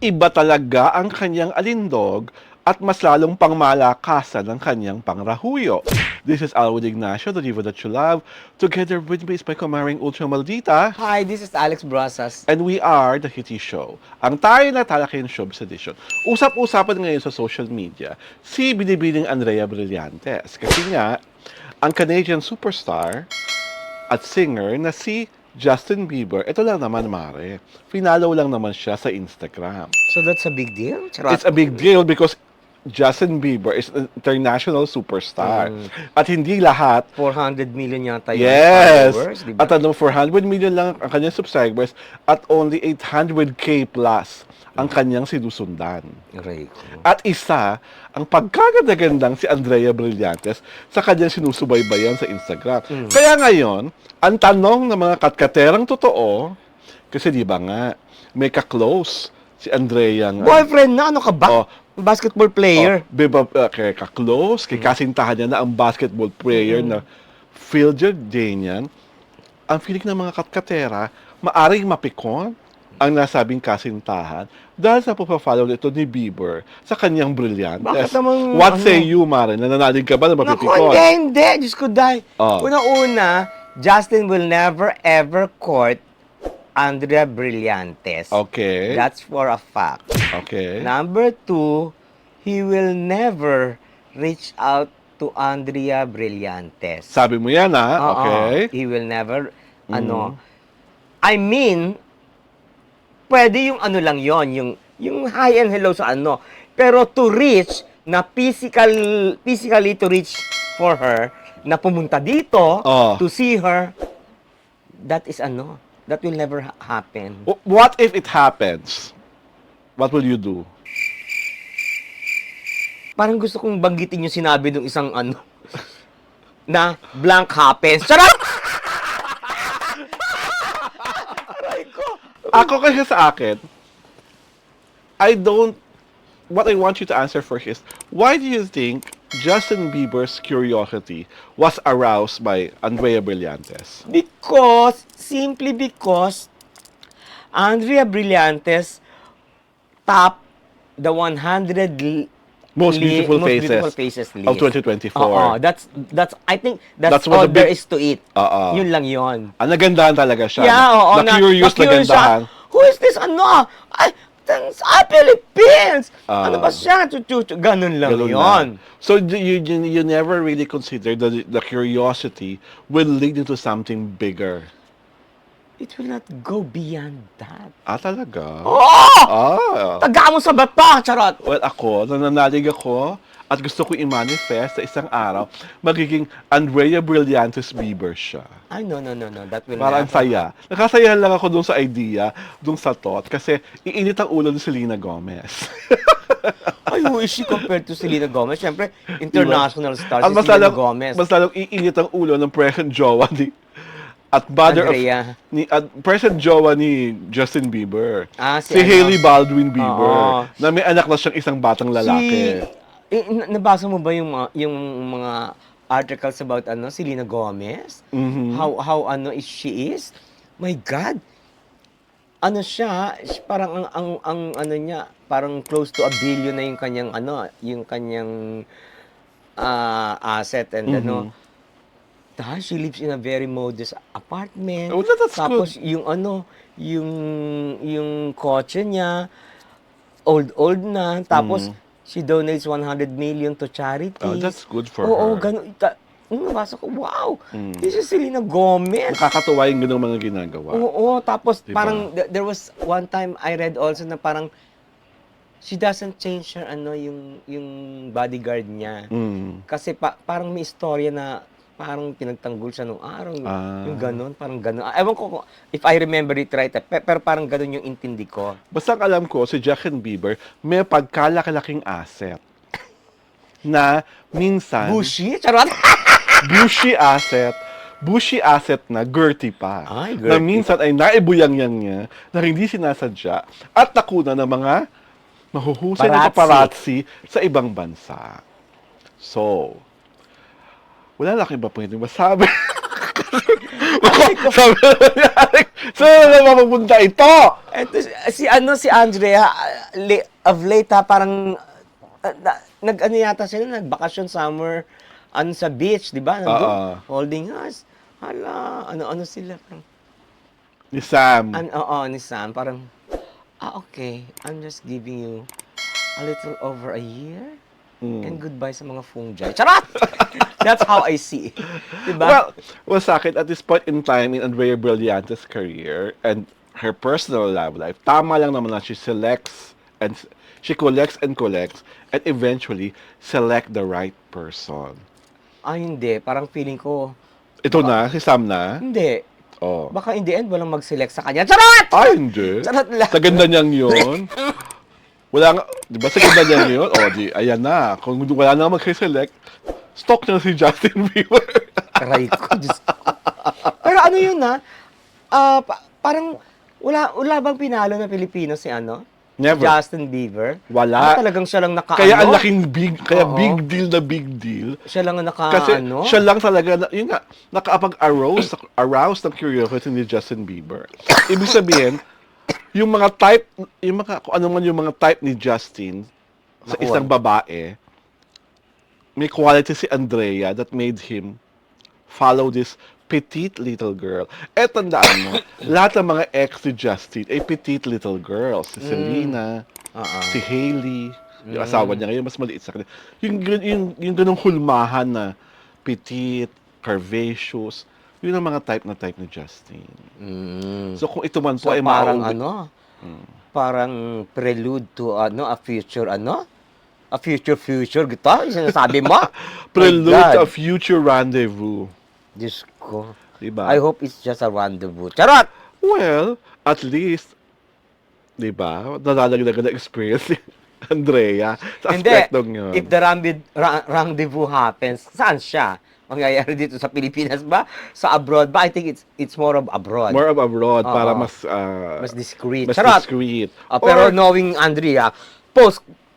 Iba talaga ang kanyang alindog at mas lalong pangmalakasan ang kanyang pangrahuyo. This is Alwood Ignacio, the diva that you love. Together with me is my kumaring Ultra Maldita. Hi, this is Alex Brasas. And we are The Hitty Show, ang tayo na Talakihin Showbiz Edition. Usap-usapan ngayon sa social media si Binibining Andrea Brillantes. Kasi nga, ang Canadian superstar at singer na si Justin Bieber, ito lang naman, Mare. Finalo lang naman siya sa Instagram. So that's a big deal? Charot. It's a big deal because Justin Bieber is an international superstar. At hindi lahat 400 million yata yung yes. followers, di ba? At 400 million lang ang kanyang subscribers at only 800k plus ang kanyang sinusundan. Aray ko. At isa, ang pagkaganda-gandang si Andrea Brillantes sa kanyang sinusubaybayan sa Instagram. Kaya ngayon, ang tanong ng mga katkaterang totoo, kasi di ba nga, may ka-close si Andrea nga. Boyfriend na? Ano ka ba? Oh. Basketball player. Kay ka-close, kay kasintahan niya na ang basketball player na Phil Jordanian. Ang feeling ng mga katkatera, maaring mapikon ang nasabing kasintahan dahil sa pagpa-follow nito ni Bieber sa kanyang Brillantes. Bakit namang, What say you, Mare? Nananalig ka ba na Naku, mapipikon? hindi. Diyos ko, dahil. Oh. Una-una, Justin will never ever court Andrea Brillantes. Okay. That's for a fact. Okay. Number 2, he will never reach out to Andrea Brillantes. Sabi mo yan, ha? Oo. Okay. He will never, I mean, pwede yung ano lang yon, yung hi and hello sa ano. Pero to reach, na physically to reach for her, na pumunta dito, Oh. to see her, that is that will never happen. What if it happens? What will you do? Parang gusto kong banggitin yung sinabi ng isang na blank happens. Charot! Aray ko. Ako kasi sa akin, what I want you to answer first is, why do you think Justin Bieber's curiosity was aroused by Andrea Brillantes? Simply because, Andrea Brillantes top the 100 Most beautiful faces list of 2024. Oo, that's I think that's what all the there big- is to it. Oo. Yun lang yun. Ang nagandahan talaga siya. Yeah, oo. Na-curious na na-curious siya. gandahan. Who is this? Ay, Philippines! Ano ba siya? Ganun lang Ganun yun. na. So you never really consider the curiosity will lead into something bigger. It will not go beyond that. Ah, talaga? Oh! Ah. Taga mo sa bata, charot! Well, ako, nananalig ako at gusto ko i-manifest sa isang araw, magiging Andrea Brillantes Bieber siya. Ay, no. That will Parang never. saya. Nakasayahan lang ako dun sa idea, dun sa thought, kasi iinit ang ulo ni Selena Gomez. Ay, who is she compared to Selena Gomez? Siyempre, international star At si Selena Gomez. mas lalong iinit ang ulo ng present jowa at Andrea. present jowa ni Justin Bieber. Si Hailey Baldwin Bieber, Oo. na may anak na siyang isang batang lalaki. Nabasa mo ba yung mga articles about Selena Gomez? Mhm. How is she is? My God. Siya, parang ang niya, parang close to $1 billion na yung kanyang asset and dahil she lives in a very modest apartment. Oh, that's Tapos good. yung kotse niya old na. Tapos she donates 100 million to charities. Oh, that's good for Oo, her. ganun. Nabasa ko, wow, this is Selena Gomez. Nakakatuwa yung ganung mga ginagawa. Oo, tapos Diba? parang there was one time I read also na parang she doesn't change her yung bodyguard niya. Kasi parang may istorya na parang pinagtanggol siya nung araw, yung ganun, parang ganun. Ewan ko if I remember it right, pero parang ganun yung intindi ko. Basta ang alam ko, si Justin Bieber may pagkalaki-laking asset na minsan Bushy? Charot! bushy asset na girty pa. Ay, Na girty. minsan ay naibuyang-yang niya na hindi sinasadya at nakuna ng mga mahuhusay na paparazzi sa ibang bansa. So, wala lang iba pwede masabi. Sabi naman, saan na mapupunta ito? Eto, si Andrea, of late ha, parang, nag-ano yata sila, nagbakasyon somewhere, sa beach, di ba? Nandun, holding hands. Hala, ano sila, parang, Ni Sam. oo, ni Sam, parang, okay, I'm just giving you a little over a year, and goodbye sa mga fungi. Charot! That's how I see it. Diba? Well, sa akin, at this point in time in Andrea Brillante's career and her personal love life, tama lang naman na she selects and she collects and eventually select the right person. Hindi. Parang feeling ko, Ito na, si Sam na. hindi. Oh. Baka in the end, walang mag-select sa kanya. Charot! Ay, hindi. Charot lang. Sa ganda niyang yun. Wala nga, di ba sa ganda niyang yun? O, di, ayan na. Kung wala na mag-select, stalk niya si Justin Bieber. Aray ko, Diyos ko. Pero ano yun na, parang wala bang pinalo na Pilipino si Never. Justin Bieber? Wala. Talagang siya lang Kaya ang laking big Oo. big deal. Siya lang ang Kasi siya lang talaga, yun nga, arouse ng curiosity ni Justin Bieber. Ibig sabihin, kung ano man yung mga type ni Justin sa Nakuha. isang babae, may quality si Andrea that made him follow this petite little girl. Tandaan mo, lahat ng mga ex ni Justin ay petite little girls. Si Selena, si Hailey, yung asawa niya ngayon, mas maliit sa kanya. Yung ganong hulmahan na petite, curvaceous, yun ang mga type ni Justin. So kung ito man po So, ay parang mauwi- parang prelude to a future a future guitar, yung sinasabi mo? prelude My to a God. future rendezvous. Diyos ko. Diba? I hope it's just a rendezvous. Charot! Well, at least, di ba, nalalagdagan na experience ni Andrea sa Hindi. aspektong yun. If the rendezvous happens, saan siya? Mangyayari dito sa Pilipinas ba? Sa abroad ba? I think it's more of abroad. More of abroad Oo. para mas Mas discreet. mas Charot! discreet. Pero knowing Andrea,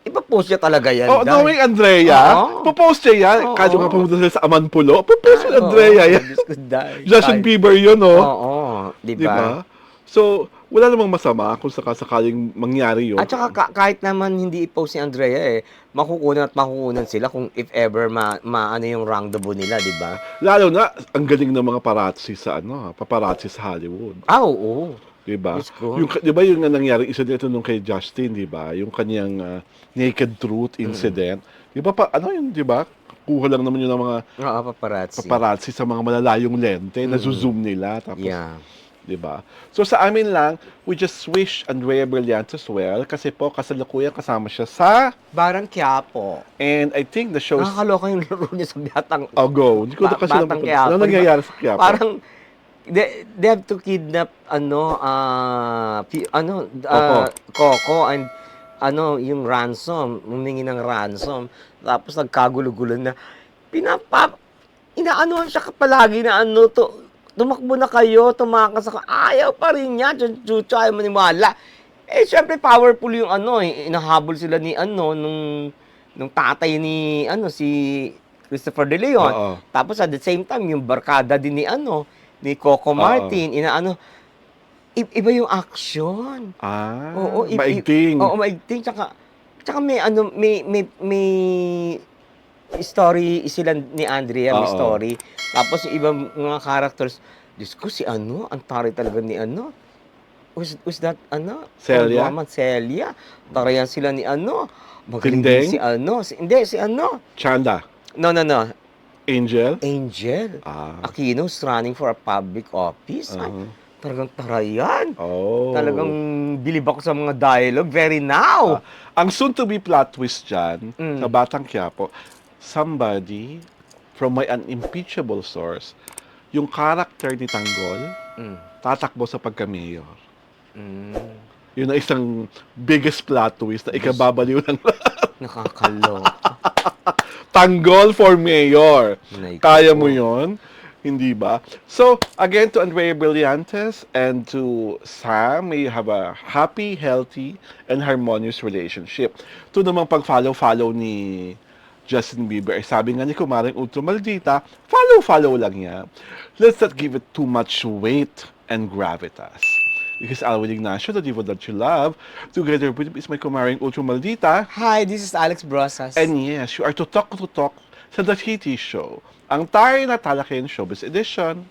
ipapost niya talaga yan. knowing Andrea, Oo. popost niya yan. Oo. Kahit yung pumunta sila sa Amanpulo, popost ni Andrea yan. Diyos ko, dahil. Justin Bieber yun, no? Oo. Di Diba? ba? So, wala namang masama kung sakaling mangyari yun. At saka kahit naman hindi i-post si Andrea makukunan sila kung if ever ano yung rendezvous nila, di ba? Lalo na, ang galing ng mga paparazzi sa paparazzi sa Hollywood. Oo. Di ba? Diyos ko. Di ba yung nangyari, isa dito nung kay Justin, di ba? Yung kanyang Naked Truth incident. Di ba di ba? Kuha lang naman yun ng mga Oo, paparazzi. paparazzi sa mga malalayong lente, na zoom nila. Tapos, Yeah. di ba? So sa amin lang, we just wish Andrea Brillantes well kasi po kasalukuyan kasama siya sa Barang Quiapo. and I think the show is Nakakaloka yung laro niya sa Batang. go. Hindi ko na kasi Batang Quiapo. ano nangyayari sa Quiapo? Parang they have to kidnap Coco and yung ransom, humingi ng ransom. Tapos nagkagulo-gulo na inaanohan siya palagi na tumakbo na kayo, tumakas ako. Ayaw pa rin niya, chuchu, ayaw maniwala. Syempre powerful yung inahabol sila ni nung tatay ni si Christopher De Leon. Oo. Tapos at the same time yung barkada din ni Coco Martin, iba yung action. Oo, maigting. Oo, maigting. Tsaka may may story sila ni Andrea, may Oo. story. Tapos yung ibang mga characters, Diyos ko, ang taray talaga ni who's that, Celia? Woman, Celia. Tarayan sila ni magaling Tindeng? din si Chanda. No. Angel. Angel. Ah. Aquino's running for a public office. Ay, Uh-huh. talagang tarayan. Oh. Talagang bilib ako sa mga dialogue. Very now. Ang soon-to-be plot twist dyan, Mm. sa Batang Quiapo, somebody from my unimpeachable source, yung character ni Tanggol, tatakbo sa pagka-mayor. Yun ang isang biggest plot twist na ikababaliw ng Nakakaloka. Tanggol for mayor. Nay Kaya ko. mo yon? Hindi ba? So, again, to Andrea Brillantes and to Sam, may you have a happy, healthy, and harmonious relationship. To namang pag-follow-follow ni Justin Bieber. Sabi nga ni Kumaring Ultra Maldita, follow lang niya. Let's not give it too much weight and gravitas. Because Alwin Ignacio, the diva that you love, together with is my Kumaring Ultra Maldita. Hi, this is Alex Brosas. And yes, you are to talk sa The Kitty Show, ang tayo na talakayin showbiz edition.